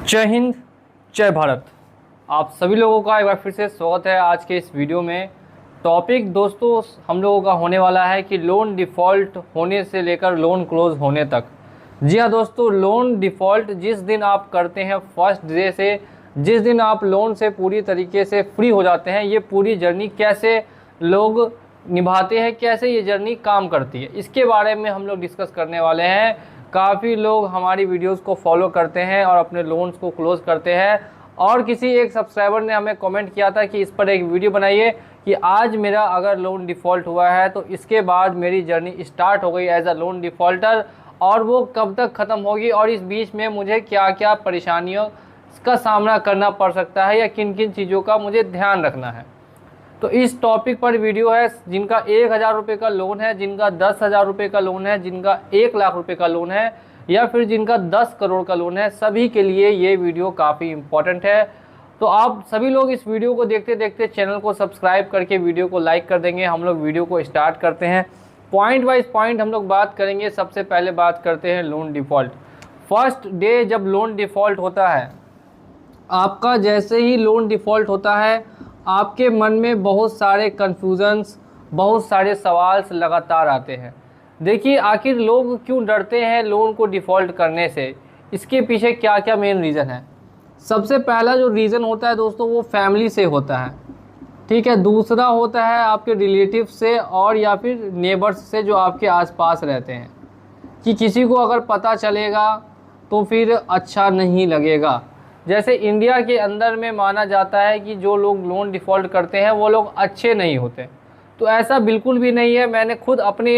जय हिंद, जय भारत। आप सभी लोगों का एक बार फिर से स्वागत है आज के इस वीडियो में। टॉपिक दोस्तों हम लोगों का होने वाला है कि लोन डिफ़ॉल्ट होने से लेकर लोन क्लोज होने तक। जी हाँ दोस्तों, लोन डिफ़ॉल्ट जिस दिन आप करते हैं फर्स्ट डे से, जिस दिन आप लोन से पूरी तरीके से फ्री हो जाते हैं, ये पूरी जर्नी कैसे लोग निभाते हैं, कैसे ये जर्नी काम करती है, इसके बारे में हम लोग डिस्कस करने वाले हैं। काफ़ी लोग हमारी वीडियोस को फॉलो करते हैं और अपने लोन्स को क्लोज करते हैं। और किसी एक सब्सक्राइबर ने हमें कमेंट किया था कि इस पर एक वीडियो बनाइए कि आज मेरा अगर लोन डिफ़ॉल्ट हुआ है तो इसके बाद मेरी जर्नी स्टार्ट हो गई एज अ लोन डिफ़ॉल्टर, और वो कब तक ख़त्म होगी और इस बीच में मुझे क्या क्या परेशानियों का सामना करना पड़ सकता है या किन किन चीज़ों का मुझे ध्यान रखना है। तो इस टॉपिक पर वीडियो है। जिनका 1,000 रुपये का लोन है, जिनका 10,000 रुपये का लोन है, जिनका 1,00,000 रुपये का लोन है, या फिर जिनका 10 करोड़ का लोन है, सभी के लिए ये वीडियो काफ़ी इम्पॉर्टेंट है। तो आप सभी लोग इस वीडियो को देखते देखते चैनल को सब्सक्राइब करके वीडियो को लाइक कर देंगे। हम लोग वीडियो को स्टार्ट करते हैं। पॉइंट वाइज पॉइंट हम लोग बात करेंगे। सबसे पहले बात करते हैं लोन डिफ़ॉल्ट। फर्स्ट डे जब लोन डिफ़ॉल्ट होता है, आपका जैसे ही लोन डिफ़ॉल्ट होता है, आपके मन में बहुत सारे कन्फ्यूज़न्स, बहुत सारे सवाल लगातार आते हैं। देखिए, आखिर लोग क्यों डरते हैं लोन को डिफ़ॉल्ट करने से, इसके पीछे क्या क्या मेन रीज़न है। सबसे पहला जो रीज़न होता है दोस्तों, वो फैमिली से होता है, ठीक है। दूसरा होता है आपके रिलेटिव से और या फिर नेबर्स से जो आपके आसपास रहते हैं, कि किसी को अगर पता चलेगा तो फिर अच्छा नहीं लगेगा। जैसे इंडिया के अंदर में माना जाता है कि जो लोग लोन डिफ़ॉल्ट करते हैं वो लोग अच्छे नहीं होते, तो ऐसा बिल्कुल भी नहीं है। मैंने खुद अपने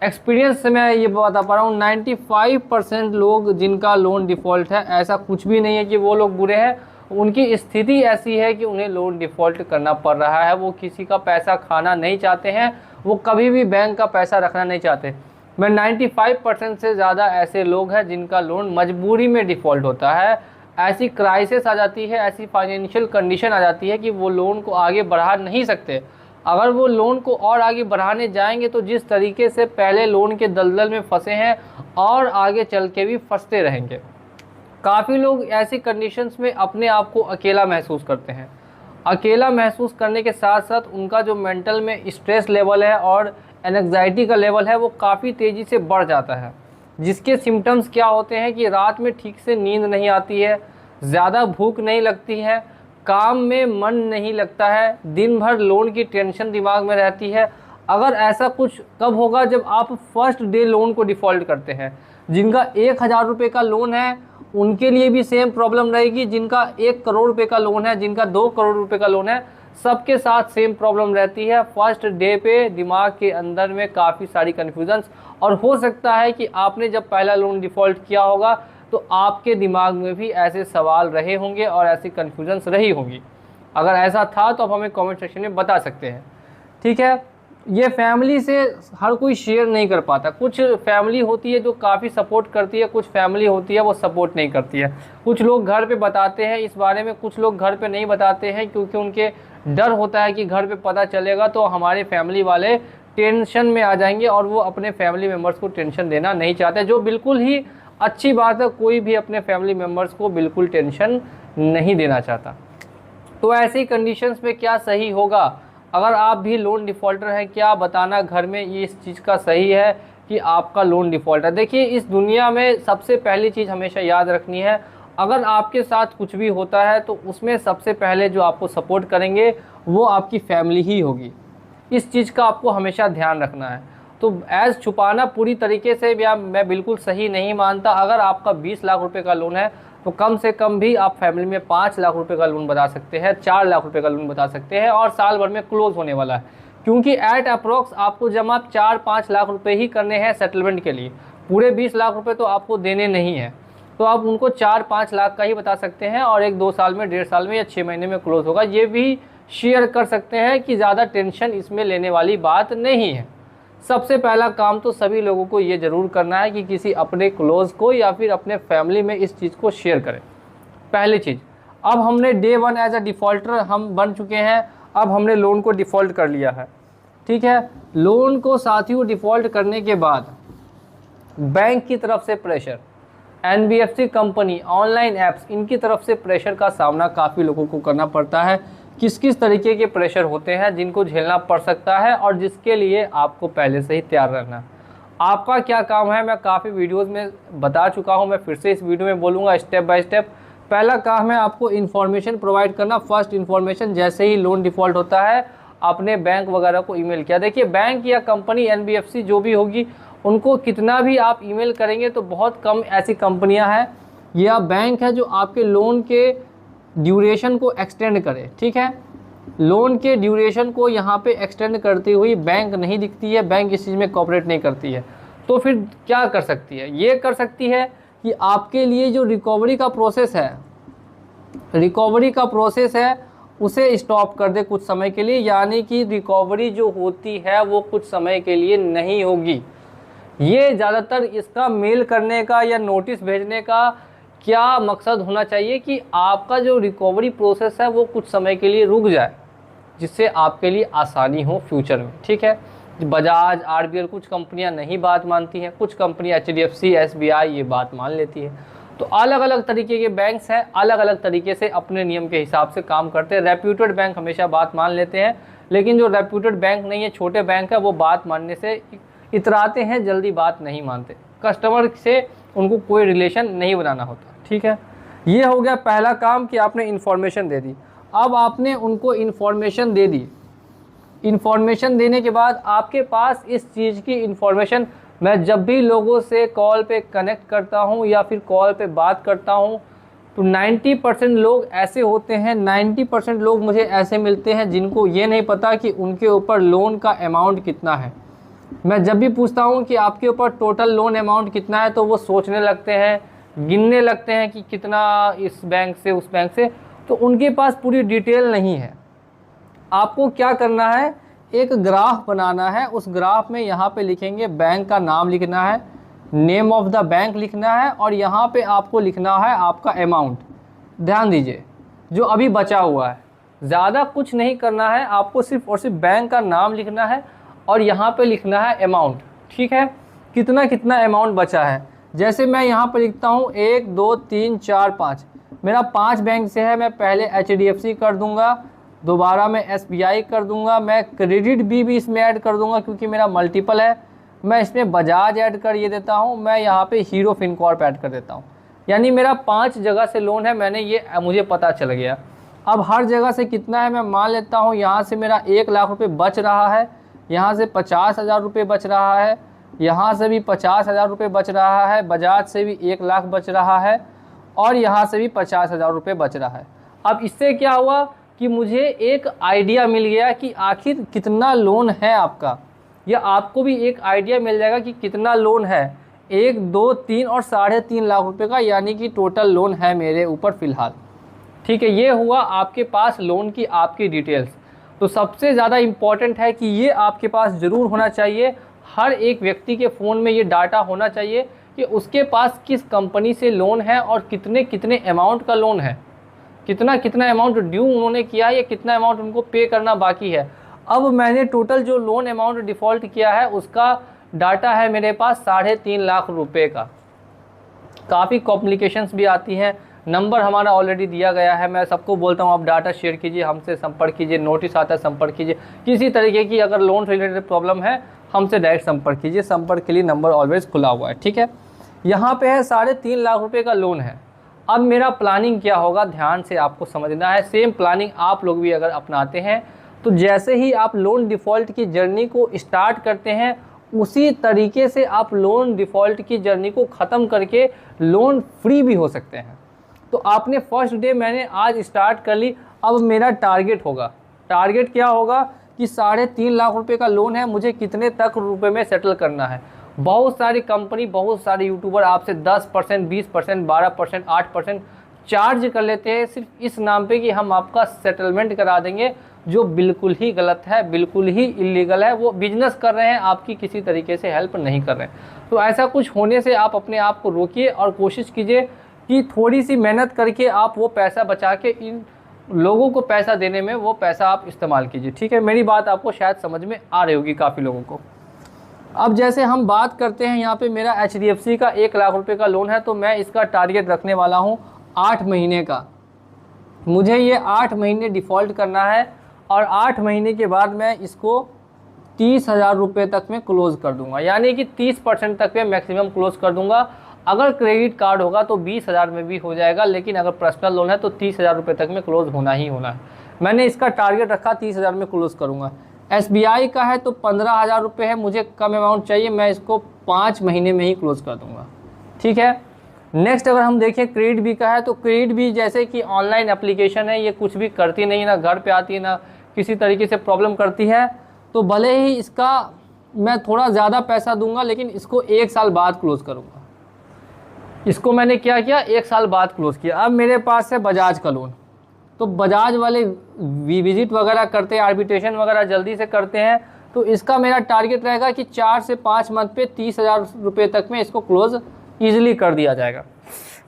एक्सपीरियंस से मैं ये बता पा रहा हूँ, 95% लोग जिनका लोन डिफ़ॉल्ट है, ऐसा कुछ भी नहीं है कि वो लोग बुरे हैं। उनकी स्थिति ऐसी है कि उन्हें लोन डिफ़ॉल्ट करना पड़ रहा है। वो किसी का पैसा खाना नहीं चाहते हैं, वो कभी भी बैंक का पैसा रखना नहीं चाहते। मैं 95% से ज़्यादा ऐसे लोग हैं जिनका लोन मजबूरी में डिफ़ॉल्ट होता है। ऐसी क्राइसिस आ जाती है, ऐसी फाइनेंशियल कंडीशन आ जाती है कि वो लोन को आगे बढ़ा नहीं सकते। अगर वो लोन को और आगे बढ़ाने जाएंगे तो जिस तरीके से पहले लोन के दलदल में फंसे हैं और आगे चल के भी फंसते रहेंगे। काफ़ी लोग ऐसी कंडीशंस में अपने आप को अकेला महसूस करते हैं। अकेला महसूस करने के साथ साथ उनका जो मेंटल में स्ट्रेस लेवल है और एंग्जाइटी का लेवल है वो काफ़ी तेज़ी से बढ़ जाता है। जिसके सिम्टम्स क्या होते हैं कि रात में ठीक से नींद नहीं आती है, ज़्यादा भूख नहीं लगती है, काम में मन नहीं लगता है, दिन भर लोन की टेंशन दिमाग में रहती है। अगर ऐसा कुछ कब होगा, जब आप फर्स्ट डे लोन को डिफ़ॉल्ट करते हैं। जिनका 1,000 रुपये का लोन है उनके लिए भी सेम प्रॉब्लम रहेगी, जिनका 1 करोड़ रुपये का लोन है, जिनका 2 करोड़ रुपये का लोन है, सबके साथ सेम प्रॉब्लम रहती है। फर्स्ट डे पे दिमाग के अंदर में काफ़ी सारी कन्फ्यूजन्स, और हो सकता है कि आपने जब पहला लोन डिफ़ॉल्ट किया होगा तो आपके दिमाग में भी ऐसे सवाल रहे होंगे और ऐसी कन्फ्यूजन्स रही होंगी। अगर ऐसा था तो आप हमें कमेंट सेक्शन में बता सकते हैं, ठीक है। ये फैमिली से हर कोई शेयर नहीं कर पाता। कुछ फैमिली होती है जो काफ़ी सपोर्ट करती है, कुछ फैमिली होती है वो सपोर्ट नहीं करती है। कुछ लोग घर पे बताते हैं इस बारे में, कुछ लोग घर पे नहीं बताते हैं क्योंकि उनके डर होता है कि घर पे पता चलेगा तो हमारे फैमिली वाले टेंशन में आ जाएंगे, और वो अपने फैमिली मेम्बर्स को टेंशन देना नहीं चाहते, जो बिल्कुल ही अच्छी बात है। कोई भी अपने फैमिली मेम्बर्स को बिल्कुल टेंशन नहीं देना चाहता। तो ऐसी कंडीशंस में क्या सही होगा, अगर आप भी लोन डिफ़ॉल्टर हैं, क्या बताना घर में ये इस चीज़ का सही है कि आपका लोन डिफ़ॉल्ट है। देखिए, इस दुनिया में सबसे पहली चीज़ हमेशा याद रखनी है, अगर आपके साथ कुछ भी होता है तो उसमें सबसे पहले जो आपको सपोर्ट करेंगे वो आपकी फैमिली ही होगी। इस चीज़ का आपको हमेशा ध्यान रखना है। तो एज़ छुपाना पूरी तरीके से मैं बिल्कुल सही नहीं मानता। अगर आपका 20 लाख रुपए का लोन है तो कम से कम भी आप फैमिली में 5 लाख रुपए का लोन बता सकते हैं, 4 लाख रुपए का लोन बता सकते हैं, और साल भर में क्लोज होने वाला है। क्योंकि एट अप्रॉक्स आपको जमा 4-5 लाख रुपए ही करने हैं सेटलमेंट के लिए। पूरे 20 लाख रुपए तो आपको देने नहीं है, तो आप उनको 4-5 लाख का ही बता सकते हैं, और 1-2 साल में, 1.5 साल में या 6 महीने में क्लोज होगा। ये भी शेयर कर सकते हैं कि ज़्यादा टेंशन इसमें लेने वाली बात नहीं है। सबसे पहला काम तो सभी लोगों को ये ज़रूर करना है कि किसी अपने क्लोज़ को या फिर अपने फैमिली में इस चीज़ को शेयर करें। पहली चीज़, अब हमने डे 1 एज अ डिफ़ॉल्टर हम बन चुके हैं। अब हमने लोन को डिफ़ॉल्ट कर लिया है, ठीक है। लोन को साथियों डिफ़ॉल्ट करने के बाद बैंक की तरफ से pressure, NBFC company, online apps, इनकी तरफ से प्रेशर का सामना काफ़ी लोगों को करना पड़ता है। किस किस तरीके के प्रेशर होते हैं जिनको झेलना पड़ सकता है और जिसके लिए आपको पहले से ही तैयार रहना। आपका क्या काम है मैं काफ़ी वीडियोस में बता चुका हूं, मैं फिर से इस वीडियो में बोलूँगा स्टेप बाय स्टेप। पहला काम है आपको इन्फॉर्मेशन प्रोवाइड करना। फर्स्ट इन्फॉर्मेशन, जैसे ही लोन डिफ़ॉल्ट होता है अपने बैंक वगैरह को ईमेल किया। देखिए बैंक या कंपनी एनबीएफसी जो भी होगी, उनको कितना भी आप ईमेल करेंगे तो बहुत कम ऐसी कंपनियां हैं या बैंक है जो आपके लोन के ड्यूरेशन को एक्सटेंड करे। ठीक है, लोन के ड्यूरेशन को यहाँ पे एक्सटेंड करती हुई बैंक नहीं दिखती है, बैंक इस चीज़ में कोऑपरेट नहीं करती है। तो फिर क्या कर सकती है? ये कर सकती है कि आपके लिए जो रिकवरी का प्रोसेस है उसे स्टॉप कर दे कुछ समय के लिए, यानी कि रिकवरी जो होती है वो कुछ समय के लिए नहीं होगी। ये ज़्यादातर इसका मेल करने का या नोटिस भेजने का क्या मकसद होना चाहिए कि आपका जो रिकवरी प्रोसेस है वो कुछ समय के लिए रुक जाए, जिससे आपके लिए आसानी हो फ्यूचर में। ठीक है, बजाज, आरबीएल, कुछ कंपनियां नहीं बात मानती हैं, कुछ कंपनियां एचडीएफसी, एसबीआई ये बात मान लेती है। तो अलग अलग तरीके के बैंक्स हैं, अलग अलग तरीके से अपने नियम के हिसाब से काम करते हैं। रेप्यूटेड बैंक हमेशा बात मान लेते हैं, लेकिन जो रेप्यूटेड बैंक नहीं है, छोटे बैंक है, वो बात मानने से इतराते हैं, जल्दी बात नहीं मानते। कस्टमर से उनको कोई रिलेशन नहीं बनाना होता। ठीक है, ये हो गया पहला काम कि आपने इन्फॉर्मेशन दे दी। अब आपने उनको इन्फॉर्मेशन दे दी, इन्फॉर्मेशन देने के बाद आपके पास इस चीज़ की इन्फॉर्मेशन, मैं जब भी लोगों से कॉल पे कनेक्ट करता हूँ या फिर कॉल पे बात करता हूँ तो 90% लोग ऐसे होते हैं, 90% लोग मुझे ऐसे मिलते हैं जिनको ये नहीं पता कि उनके ऊपर लोन का अमाउंट कितना है। मैं जब भी पूछता हूँ कि आपके ऊपर टोटल लोन अमाउंट कितना है तो वो सोचने लगते हैं, गिनने लगते हैं कि कितना इस बैंक से उस बैंक से, तो उनके पास पूरी डिटेल नहीं है। आपको क्या करना है, एक ग्राफ बनाना है। उस ग्राफ में यहाँ पे लिखेंगे, बैंक का नाम लिखना है, नेम ऑफ द बैंक लिखना है और यहाँ पे आपको लिखना है आपका अमाउंट। ध्यान दीजिए, जो अभी बचा हुआ है, ज़्यादा कुछ नहीं करना है, आपको सिर्फ और सिर्फ बैंक का नाम लिखना है और यहाँ पे लिखना है अमाउंट। ठीक है, कितना कितना अमाउंट बचा है। जैसे मैं यहाँ पर लिखता हूँ 1 2 3 4 5, मेरा 5 बैंक से है, मैं पहले एचडीएफसी कर दूंगा, दोबारा मैं एसबीआई कर दूंगा, मैं क्रेडिट भी इसमें ऐड कर दूंगा क्योंकि मेरा मल्टीपल है, मैं इसमें बजाज ऐड कर ये देता हूँ, मैं यहाँ पे हीरो फिनकॉर्प ऐड कर देता हूँ। यानी मेरा 5 जगह से लोन है, मैंने ये मुझे पता चल गया। अब हर जगह से कितना है मैं मान लेता हूँ। यहाँ से मेरा 1 लाख रुपये बच रहा है, यहाँ से 50,000 रुपये बच रहा है, यहाँ से भी 50,000 रुपये बच रहा है, बजाज से भी 1 लाख बच रहा है और यहाँ से भी 50,000 रुपये बच रहा है। अब इससे क्या हुआ कि मुझे एक आइडिया मिल गया कि आखिर कितना लोन है आपका, या आपको भी एक आइडिया मिल जाएगा कि कितना लोन है, 1 2 3 और 3.5 लाख रुपये का, यानी कि टोटल लोन है मेरे ऊपर फ़िलहाल। ठीक है, ये हुआ आपके पास लोन की आपकी डिटेल्स। तो सबसे ज़्यादा इम्पॉर्टेंट है कि ये आपके पास ज़रूर होना चाहिए, हर एक व्यक्ति के फ़ोन में ये डाटा होना चाहिए कि उसके पास किस कंपनी से लोन है और कितने कितने अमाउंट का लोन है, कितना कितना अमाउंट ड्यू उन्होंने किया है या कितना अमाउंट उनको पे करना बाकी है। अब मैंने टोटल जो लोन अमाउंट डिफ़ॉल्ट किया है उसका डाटा है मेरे पास 3.5 लाख रुपए का। काफ़ी कॉम्प्लिकेशंस भी आती हैं, नंबर हमारा ऑलरेडी दिया गया है, मैं सबको बोलता हूँ आप डाटा शेयर कीजिए, हमसे संपर्क कीजिए, नोटिस आता है संपर्क कीजिए, किसी तरीके की अगर लोन रिलेटेड प्रॉब्लम है हमसे डायरेक्ट संपर्क कीजिए, संपर्क के लिए नंबर ऑलवेज खुला हुआ है। ठीक है, यहाँ पे है 3.5 लाख रुपए का लोन है। अब मेरा प्लानिंग क्या होगा, ध्यान से आपको समझना है। सेम प्लानिंग आप लोग भी अगर अपनाते हैं तो जैसे ही आप लोन डिफ़ॉल्ट की जर्नी को स्टार्ट करते हैं उसी तरीके से आप लोन डिफ़ॉल्ट की जर्नी को ख़त्म करके लोन फ्री भी हो सकते हैं। तो आपने फर्स्ट डे मैंने आज स्टार्ट कर ली, अब मेरा टारगेट होगा, टारगेट क्या होगा कि 3.5 लाख रुपए का लोन है, मुझे कितने तक रुपए में सेटल करना है। बहुत सारी कंपनी, बहुत सारे यूट्यूबर आपसे 10%, 20%, 12%, 8% चार्ज कर लेते हैं सिर्फ इस नाम पे कि हम आपका सेटलमेंट करा देंगे, जो बिल्कुल ही गलत है, बिल्कुल ही इलीगल है। वो बिजनेस कर रहे हैं, आपकी किसी तरीके से हेल्प नहीं कर रहे हैं। तो ऐसा कुछ होने से आप अपने आप को रोकिए और कोशिश कीजिए कि थोड़ी सी मेहनत करके आप वो पैसा बचा के इन लोगों को पैसा देने में वो पैसा आप इस्तेमाल कीजिए। ठीक है, मेरी बात आपको शायद समझ में आ रही होगी काफ़ी लोगों को। अब जैसे हम बात करते हैं यहाँ पे मेरा HDFC का 1 लाख रुपए का लोन है, तो मैं इसका टारगेट रखने वाला हूँ 8 महीने का। मुझे ये 8 महीने डिफ़ॉल्ट करना है और 8 महीने के बाद मैं इसको 30,000 रुपये तक में क्लोज़ कर दूंगा, यानी कि 30% तक में मैक्सिमम क्लोज़ कर दूंगा। अगर क्रेडिट कार्ड होगा तो 20,000 में भी हो जाएगा, लेकिन अगर पर्सनल लोन है तो 30,000 रुपये तक में क्लोज़ होना ही होना है। मैंने इसका टारगेट रखा 30,000 में क्लोज़ करूँगा। SBI का है तो 15,000 रुपये है, मुझे कम अमाउंट चाहिए, मैं इसको 5 महीने में ही क्लोज़ कर दूँगा। ठीक है। नेक्स्ट अगर हम देखें क्रेडिट बी का है, तो क्रेडिट बी जैसे कि ऑनलाइन एप्लीकेशन है, ये कुछ भी करती नहीं, ना घर पे आती है ना किसी तरीके से प्रॉब्लम करती है, तो भले ही इसका मैं थोड़ा ज़्यादा पैसा दूंगा, लेकिन इसको 1 साल बाद क्लोज़ करूँगा। इसको मैंने क्या किया, 1 साल बाद क्लोज़ किया। अब मेरे पास है बजाज का लोन, तो बजाज वाले विजिट वगैरह करते हैं, आर्बिट्रेशन वगैरह जल्दी से करते हैं, तो इसका मेरा टारगेट रहेगा कि 4 से 5 मंथ पे 30,000 रुपये तक में इसको क्लोज़ ईजिली कर दिया जाएगा।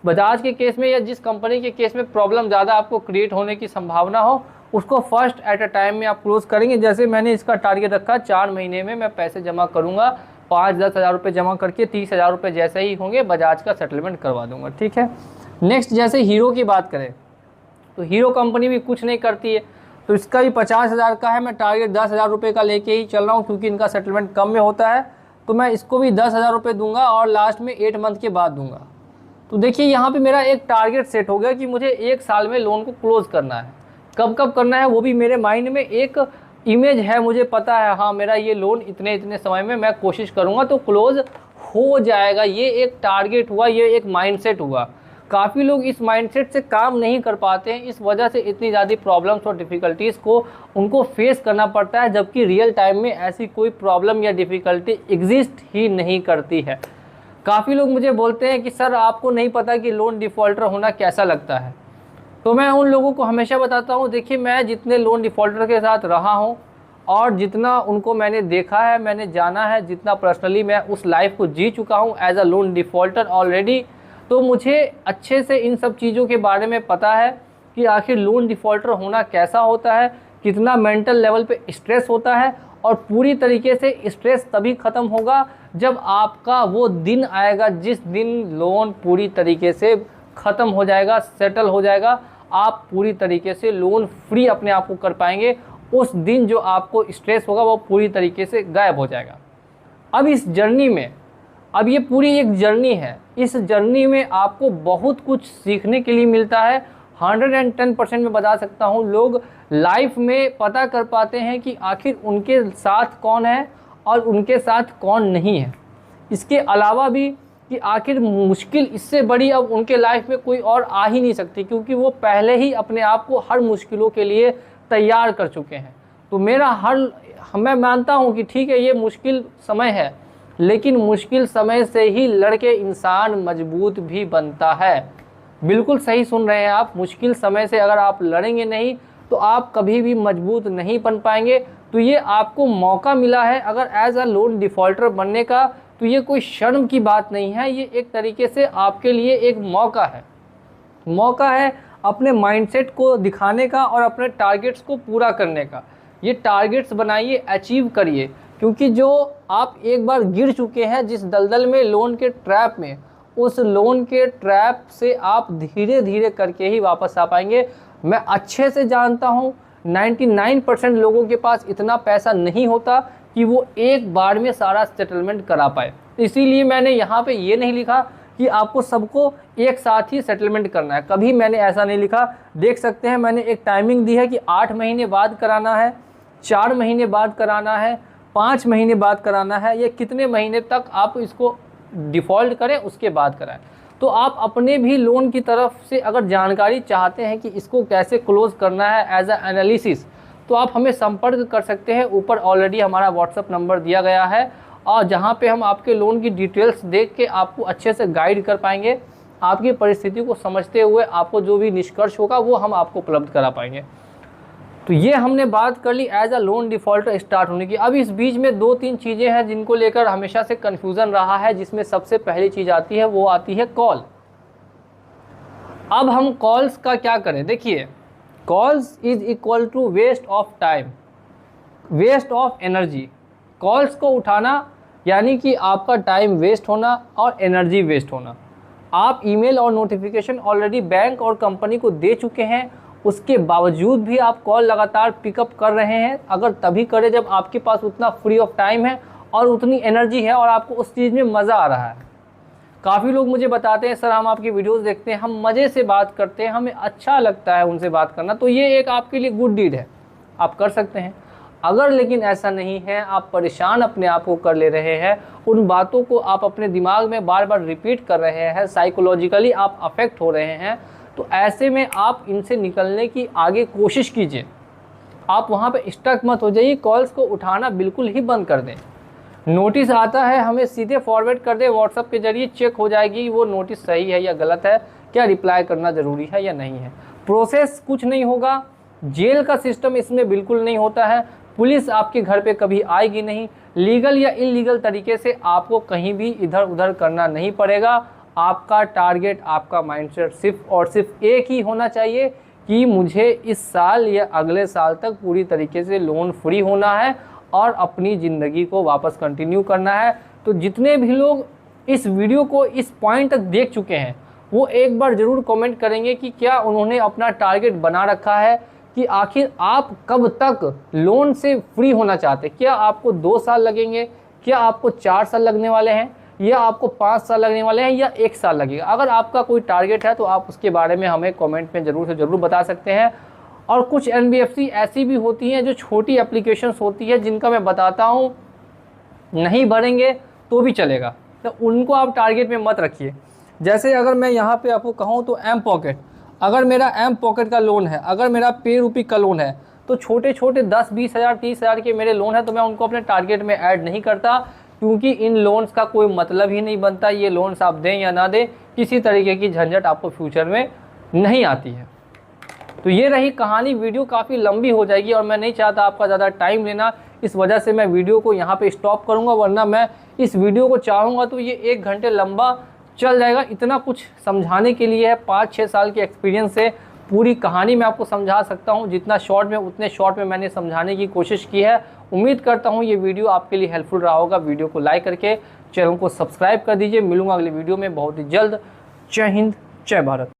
बजाज के केस में या जिस कंपनी के केस में प्रॉब्लम ज़्यादा आपको क्रिएट होने की संभावना हो, उसको फर्स्ट एट अ टाइम में आप क्लोज़ करेंगे। जैसे मैंने इसका टारगेट रखा 4 महीने में मैं पैसे जमा करूँगा, 5-10 हज़ार रुपये जमा करके 30,000 रुपये जैसे ही होंगे बजाज का सेटलमेंट करवा दूँगा। ठीक है। नेक्स्ट जैसे हीरो की बात करें, तो हीरो कंपनी भी कुछ नहीं करती है, तो इसका भी 50,000 का है। मैं टारगेट 10,000 रुपये का लेके ही चल रहा हूँ, क्योंकि इनका सेटलमेंट कम में होता है, तो मैं इसको भी 10,000 रुपये दूंगा और लास्ट में 8 मंथ के बाद दूंगा। तो देखिए यहाँ पे मेरा एक टारगेट सेट हो गया कि मुझे 1 साल में लोन को क्लोज़ करना है। कब कब करना है वो भी मेरे माइंड में एक इमेज है, मुझे पता है, हाँ मेरा ये लोन इतने इतने समय में मैं कोशिश करूँगा तो क्लोज़ हो जाएगा। ये एक टारगेट हुआ, ये एक माइंडसेट हुआ। काफ़ी लोग इस माइंडसेट से काम नहीं कर पाते हैं, इस वजह से इतनी ज़्यादा प्रॉब्लम्स और डिफ़िकल्टीज़ को उनको फेस करना पड़ता है, जबकि रियल टाइम में ऐसी कोई प्रॉब्लम या डिफ़िकल्टी एग्जिस्ट ही नहीं करती है। काफ़ी लोग मुझे बोलते हैं कि सर आपको नहीं पता कि लोन डिफ़ॉल्टर होना कैसा लगता है, तो मैं उन लोगों को हमेशा बताता हूँ, देखिए मैं जितने लोन डिफ़ॉल्टर के साथ रहा हूँ और जितना उनको मैंने देखा है, मैंने जाना है, जितना पर्सनली मैं उस लाइफ को जी चुका हूँ as a loan defaulter already, तो मुझे अच्छे से इन सब चीज़ों के बारे में पता है कि आखिर लोन डिफ़ॉल्टर होना कैसा होता है, कितना मेंटल लेवल पे स्ट्रेस होता है, और पूरी तरीके से स्ट्रेस तभी ख़त्म होगा जब आपका वो दिन आएगा जिस दिन लोन पूरी तरीके से ख़त्म हो जाएगा, सेटल हो जाएगा, आप पूरी तरीके से लोन फ्री अपने आप को कर पाएंगे। उस दिन जो आपको स्ट्रेस होगा वो पूरी तरीके से गायब हो जाएगा। अब इस जर्नी में, अब ये पूरी एक जर्नी है, इस जर्नी में आपको बहुत कुछ सीखने के लिए मिलता है। 110% में बता सकता हूँ, लोग लाइफ में पता कर पाते हैं कि आखिर उनके साथ कौन है और उनके साथ कौन नहीं है। इसके अलावा भी कि आखिर मुश्किल इससे बड़ी अब उनके लाइफ में कोई और आ ही नहीं सकती, क्योंकि वो पहले ही अपने आप को हर मुश्किलों के लिए तैयार कर चुके हैं। तो मैं मानता हूँ कि ठीक है ये मुश्किल समय है, लेकिन मुश्किल समय से ही लड़के इंसान मजबूत भी बनता है। बिल्कुल सही सुन रहे हैं आप, मुश्किल समय से अगर आप लड़ेंगे नहीं तो आप कभी भी मजबूत नहीं बन पाएंगे। तो ये आपको मौका मिला है अगर एज अ लोन डिफ़ॉल्टर बनने का, तो ये कोई शर्म की बात नहीं है, ये एक तरीके से आपके लिए एक मौका है अपने माइंडसेट को दिखाने का और अपने टारगेट्स को पूरा करने का। ये टारगेट्स बनाइए, अचीव करिए, क्योंकि जो आप एक बार गिर चुके हैं जिस दलदल में, लोन के ट्रैप में, उस लोन के ट्रैप से आप धीरे धीरे करके ही वापस आ पाएंगे। मैं अच्छे से जानता हूँ 99% लोगों के पास इतना पैसा नहीं होता कि वो एक बार में सारा सेटलमेंट करा पाए। इसीलिए मैंने यहाँ पे ये नहीं लिखा कि आपको सबको एक साथ ही सेटलमेंट करना है, कभी मैंने ऐसा नहीं लिखा। देख सकते हैं मैंने एक टाइमिंग दी है कि 8 महीने बाद कराना है, 4 महीने बाद कराना है, 5 महीने बाद कराना है, ये कितने महीने तक आप इसको डिफ़ॉल्ट करें उसके बाद कराएं। तो आप अपने भी लोन की तरफ से अगर जानकारी चाहते हैं कि इसको कैसे क्लोज़ करना है एज अ एनालिसिस, तो आप हमें संपर्क कर सकते हैं। ऊपर ऑलरेडी हमारा व्हाट्सअप नंबर दिया गया है, और जहां पे हम आपके लोन की डिटेल्स देख के आपको अच्छे से गाइड कर पाएंगे। आपकी परिस्थिति को समझते हुए आपको जो भी निष्कर्ष होगा वो हम आपको उपलब्ध करा पाएंगे। तो ये हमने बात कर ली as a loan defaulter start होने की। अब इस बीच में 2-3 चीज़ें हैं जिनको लेकर हमेशा से कन्फ्यूज़न रहा है, जिसमें सबसे पहली चीज़ आती है वो आती है कॉल। अब हम कॉल्स का क्या करें? देखिए, calls is equal to waste of time, waste of energy. Calls को उठाना यानी कि आपका टाइम वेस्ट होना और एनर्जी वेस्ट होना। आप ईमेल और नोटिफिकेशन ऑलरेडी बैंक और कंपनी को दे चुके हैं, उसके बावजूद भी आप कॉल लगातार पिकअप कर रहे हैं। अगर तभी करें जब आपके पास उतना फ्री ऑफ टाइम है और उतनी एनर्जी है और आपको उस चीज़ में मज़ा आ रहा है। काफ़ी लोग मुझे बताते हैं सर हम आपकी वीडियोस देखते हैं, हम मज़े से बात करते हैं, हमें अच्छा लगता है उनसे बात करना, तो ये एक आपके लिए गुड डीड है, आप कर सकते हैं। अगर लेकिन ऐसा नहीं है, आप परेशान अपने आप को कर ले रहे हैं, उन बातों को आप अपने दिमाग में बार बार रिपीट कर रहे हैं, साइकोलॉजिकली आप अफेक्ट हो रहे हैं, तो ऐसे में आप इनसे निकलने की आगे कोशिश कीजिए। आप वहाँ पे स्टक मत हो जाइए, कॉल्स को उठाना बिल्कुल ही बंद कर दें। नोटिस आता है हमें सीधे फॉरवर्ड कर दें व्हाट्सएप के जरिए, चेक हो जाएगी वो नोटिस सही है या गलत है, क्या रिप्लाई करना ज़रूरी है या नहीं है। प्रोसेस कुछ नहीं होगा, जेल का सिस्टम इसमें बिल्कुल नहीं होता है, पुलिस आपके घर पे कभी आएगी नहीं, लीगल या इलीगल तरीके से आपको कहीं भी इधर उधर करना नहीं पड़ेगा। आपका टारगेट, आपका माइंडसेट सिर्फ और सिर्फ एक ही होना चाहिए कि मुझे इस साल या अगले साल तक पूरी तरीके से लोन फ्री होना है और अपनी ज़िंदगी को वापस कंटिन्यू करना है। तो जितने भी लोग इस वीडियो को इस पॉइंट तक देख चुके हैं वो एक बार ज़रूर कमेंट करेंगे कि क्या उन्होंने अपना टारगेट बना रखा है कि आखिर आप कब तक लोन से फ्री होना चाहते हैं। क्या आपको 2 साल लगेंगे, क्या आपको 4 साल लगने वाले हैं, या आपको 5 साल लगने वाले हैं, या 1 साल लगेगा। अगर आपका कोई टारगेट है तो आप उसके बारे में हमें कमेंट में ज़रूर से ज़रूर बता सकते हैं। और कुछ NBFC ऐसी भी होती हैं जो छोटी एप्लीकेशंस होती है जिनका मैं बताता हूँ, नहीं भरेंगे तो भी चलेगा, तो उनको आप टारगेट में मत रखिए। जैसे अगर मैं यहाँ पे आपको कहूँ तो एम पॉकेट, अगर मेरा एम पॉकेट का लोन है, अगर मेरा पे रूपी का लोन है, तो छोटे छोटे 10-20 हज़ार 30 हज़ार के मेरे लोन है तो मैं उनको अपने टारगेट में ऐड नहीं करता, क्योंकि इन लोन्स का कोई मतलब ही नहीं बनता। ये लोन्स आप दें या ना दें, किसी तरीके की झंझट आपको फ्यूचर में नहीं आती है। तो ये रही कहानी। वीडियो काफ़ी लंबी हो जाएगी और मैं नहीं चाहता आपका ज़्यादा टाइम लेना, इस वजह से मैं वीडियो को यहाँ पे स्टॉप करूँगा, वरना मैं इस वीडियो को चाहूँगा तो ये 1 घंटे लंबा चल जाएगा। इतना कुछ समझाने के लिए है, 5-6 साल के एक्सपीरियंस से पूरी कहानी मैं आपको समझा सकता हूँ। जितना शॉर्ट में उतने शॉर्ट में मैंने समझाने की कोशिश की है। उम्मीद करता हूँ ये वीडियो आपके लिए हेल्पफुल रहा होगा। वीडियो को लाइक करके चैनल को सब्सक्राइब कर दीजिए। मिलूंगा अगले वीडियो में बहुत ही जल्द। जय हिंद, जय भारत।